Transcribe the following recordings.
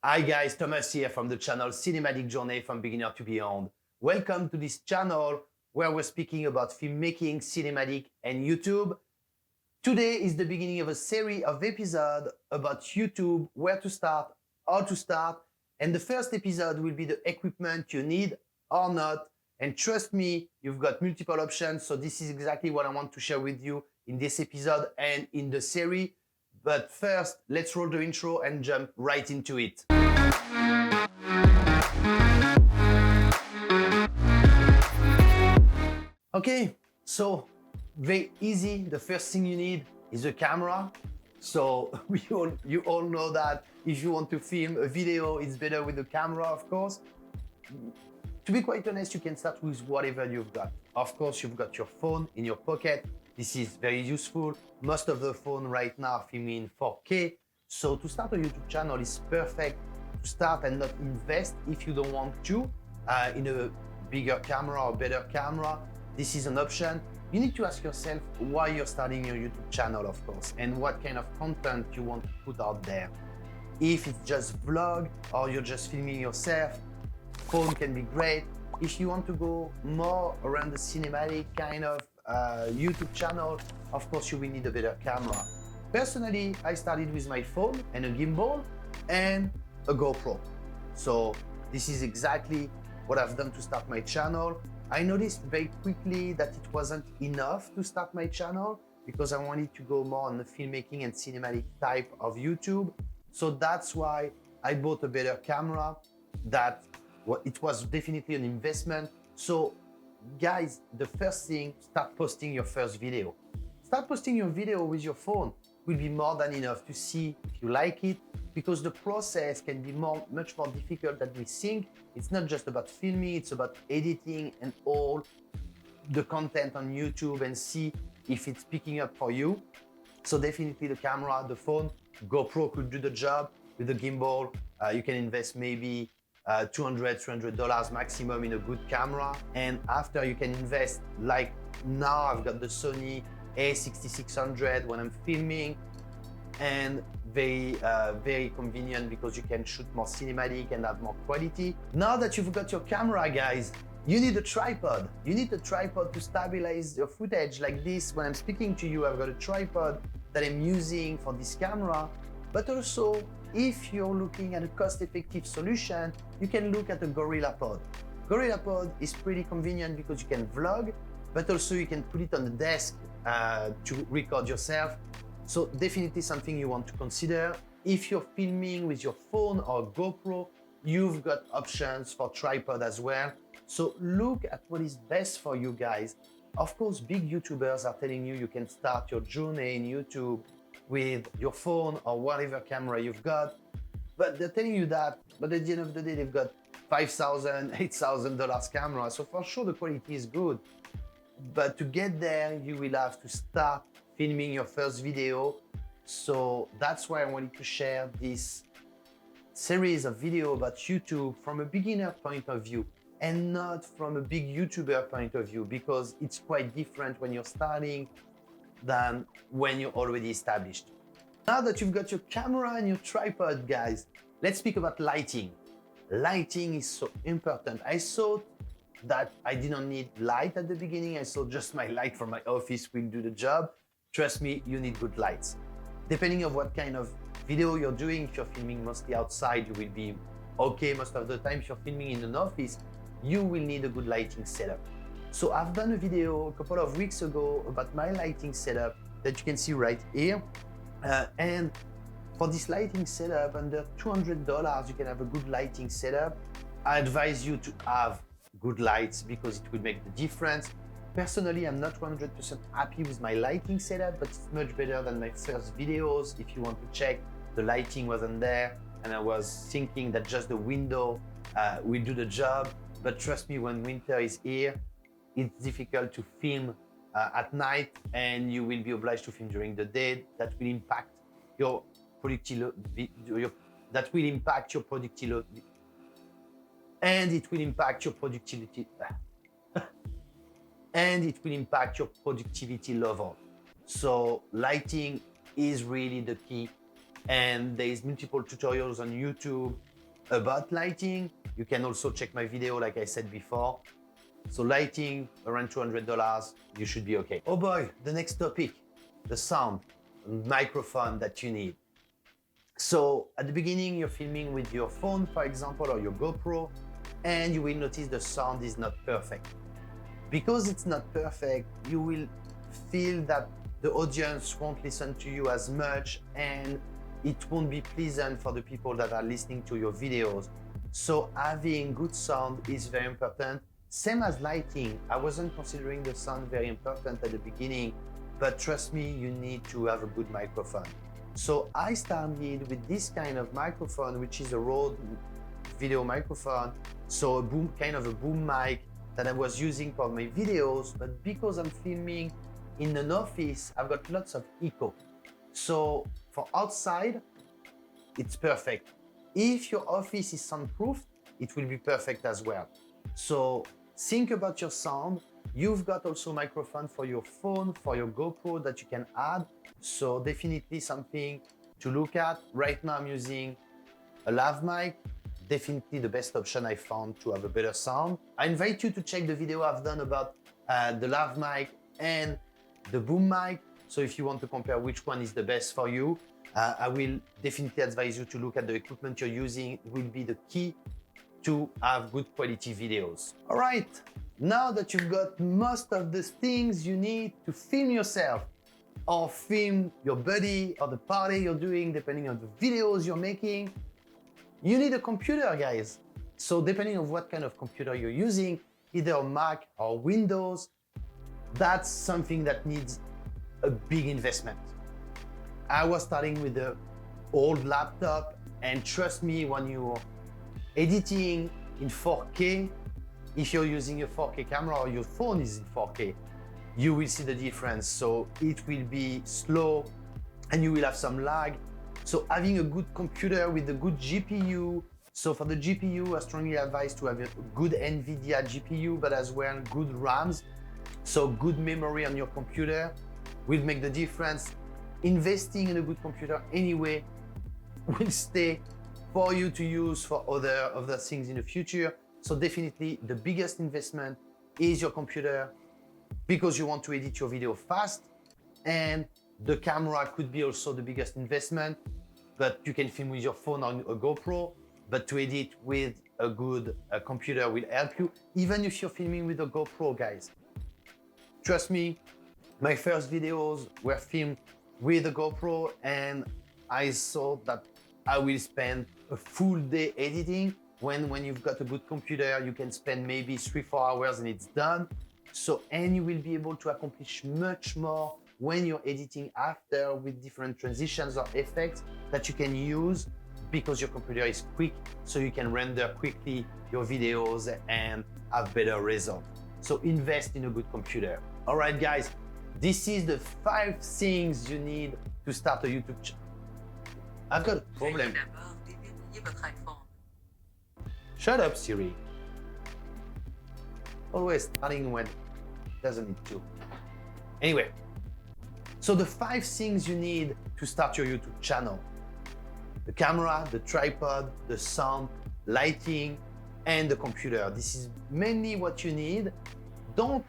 Hi guys, Thomas here from the channel Cinematic Journey from Beginner to Beyond. Welcome to this channel where we're speaking about filmmaking, cinematic, and YouTube. Today is the beginning of a series of episodes about YouTube, where to start, how to start, and the first episode will be the equipment you need or not. And trust me, you've got multiple options, so this is exactly what I want to share with you in this episode and in the series. But first, let's roll the intro and jump right into it. Okay, so very easy. The first thing you need is a camera. So you all know that if you want to film a video, it's better with a camera, of course. To be quite honest, you can start with whatever you've got. Of course, you've got your phone in your pocket. This is very useful. Most of the phone right now are filming in 4K. So to start a YouTube channel is perfect to start and not invest if you don't want to in a bigger camera or better camera. This is an option. You need to ask yourself why you're starting your YouTube channel, of course, and what kind of content you want to put out there. If it's just vlog or you're just filming yourself, phone can be great. If you want to go more around the cinematic kind of YouTube channel, of course you will need a better camera. Personally, I started with my phone and a gimbal and a GoPro. So this is exactly what I've done to start my channel. I noticed very quickly that it wasn't enough to start my channel because I wanted to go more on the filmmaking and cinematic type of YouTube. So that's why I bought a better camera. It was definitely an investment. So guys, the first thing, start posting your first video. Start posting your video with your phone. Will be more than enough to see if you like it, because the process can be much more difficult than we think. It's not just about filming, it's about editing and all the content on YouTube and see if it's picking up for you. So definitely the camera, the phone, GoPro could do the job. With the gimbal, you can invest maybe $200-300 maximum in a good camera. And after you can invest, like now I've got the Sony a6600 when I'm filming, and very convenient because you can shoot more cinematic and have more quality. Now that you've got your camera, guys, you need a tripod. You need a tripod to stabilize your footage like this. When I'm speaking to you, I've got a tripod that I'm using for this camera. But also, if you're looking at a cost-effective solution, you can look at a GorillaPod. GorillaPod is pretty convenient because you can vlog, but also you can put it on the desk to record yourself. So definitely something you want to consider. If you're filming with your phone or GoPro, you've got options for tripod as well. So look at what is best for you guys. Of course, big YouTubers are telling you can start your journey in YouTube with your phone or whatever camera you've got, but they're telling you that, but at the end of the day, they've got $5,000, $8,000 camera. So for sure, the quality is good. But to get there, you will have to start filming your first video. So that's why I wanted to share this series of video about YouTube from a beginner point of view and not from a big YouTuber point of view, because it's quite different when you're starting than when you're already established. Now that you've got your camera and your tripod, guys, let's speak about lighting. Lighting is so important. I thought that I didn't need light at the beginning. I thought just my light from my office will do the job. Trust me, you need good lights. Depending on what kind of video you're doing, if you're filming mostly outside, you will be okay most of the time. If you're filming in an office, you will need a good lighting setup. So I've done a video a couple of weeks ago about my lighting setup that you can see right here. And for this lighting setup, under $200, you can have a good lighting setup. I advise you to have good lights because it will make the difference. Personally, I'm not 100% happy with my lighting setup, but it's much better than my first videos. If you want to check, the lighting wasn't there, and I was thinking that just the window will do the job. But trust me, when winter is here, it's difficult to film at night, and you will be obliged to film during the day. That will impact your productivity. That will impact your productivity, and it will impact your productivity. And it will impact your productivity level. So lighting is really the key. And there is multiple tutorials on YouTube about lighting. You can also check my video like I said before. So lighting, around $200, you should be okay. Oh boy, the next topic, the sound, microphone that you need. So at the beginning, you're filming with your phone, for example, or your GoPro, and you will notice the sound is not perfect. Because it's not perfect, you will feel that the audience won't listen to you as much and it won't be pleasant for the people that are listening to your videos. So having good sound is very important. Same as lighting. I wasn't considering the sound very important at the beginning, but trust me, you need to have a good microphone. So I started with this kind of microphone, which is a Rode video microphone. So a boom, kind of a boom mic that I was using for my videos, but because I'm filming in an office, I've got lots of echo. So for outside, it's perfect. If your office is soundproof, it will be perfect as well. So think about your sound. You've got also microphone for your phone, for your GoPro that you can add. So definitely something to look at. Right now I'm using a lav mic. Definitely the best option I found to have a better sound. I invite you to check the video I've done about the lav mic and the boom mic. So if you want to compare which one is the best for you, I will definitely advise you to look at the equipment you're using. It will be the key to have good quality videos. All right, now that you've got most of the things you need to film yourself or film your buddy or the party you're doing, depending on the videos you're making, you need a computer, guys. So depending on what kind of computer you're using, either Mac or Windows, that's something that needs a big investment. I was starting with the old laptop, and trust me, when you're editing in 4K, if you're using a 4K camera or your phone is in 4K, you will see the difference. So it will be slow and you will have some lag. So having a good computer with a good GPU. So for the GPU, I strongly advise to have a good NVIDIA GPU, but as well good RAMs. So good memory on your computer will make the difference. Investing in a good computer anyway will stay for you to use for other things in the future. So definitely the biggest investment is your computer, because you want to edit your video fast, and the camera could be also the biggest investment, but you can film with your phone or a GoPro, but to edit with a good computer will help you, even if you're filming with a GoPro, guys. Trust me, my first videos were filmed with a GoPro, and I thought that I will spend a full day editing. When you've got a good computer, you can spend maybe 3-4 hours and it's done. So, and you will be able to accomplish much more when you're editing after with different transitions or effects that you can use, because your computer is quick, so you can render quickly your videos and have better results. So invest in a good computer. All right, guys, this is the 5 things you need to start a YouTube channel. I've got a problem. Shut up, Siri. Always starting when it doesn't need to. Anyway, so the 5 things you need to start your YouTube channel: the camera, the tripod, the sound, lighting, and the computer. This is mainly what you need. Don't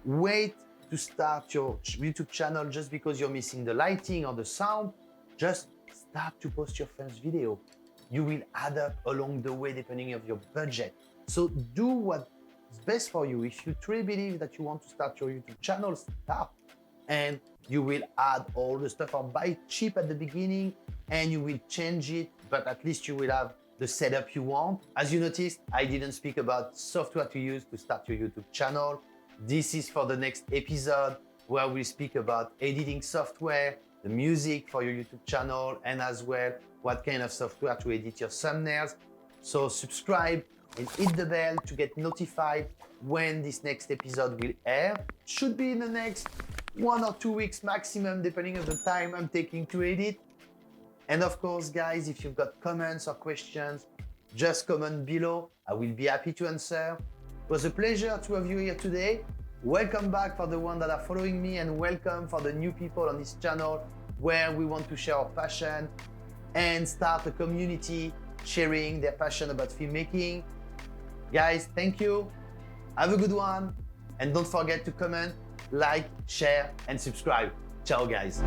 wait to start your YouTube channel just because you're missing the lighting or the sound. Just start to post your first video. You will add up along the way depending on your budget. So do what's best for you. If you truly believe that you want to start your YouTube channel, start, and you will add all the stuff, or buy cheap at the beginning and you will change it, but at least you will have the setup you want. As you noticed, I didn't speak about software to use to start your YouTube channel. This is for the next episode, where we'll speak about editing software, the music for your YouTube channel, and as well what kind of software to edit your thumbnails. So subscribe and hit the bell to get notified when this next episode will air. Should be in the next 1 or 2 weeks maximum, depending on the time I'm taking to edit. And of course, guys, if you've got comments or questions, just comment below. I will be happy to answer. It was a pleasure to have you here today. Welcome back for the ones that are following me, and welcome for the new people on this channel, where we want to share our passion and start a community sharing their passion about filmmaking. Guys, thank you. Have a good one. And don't forget to comment, like, share, and subscribe. Ciao, guys.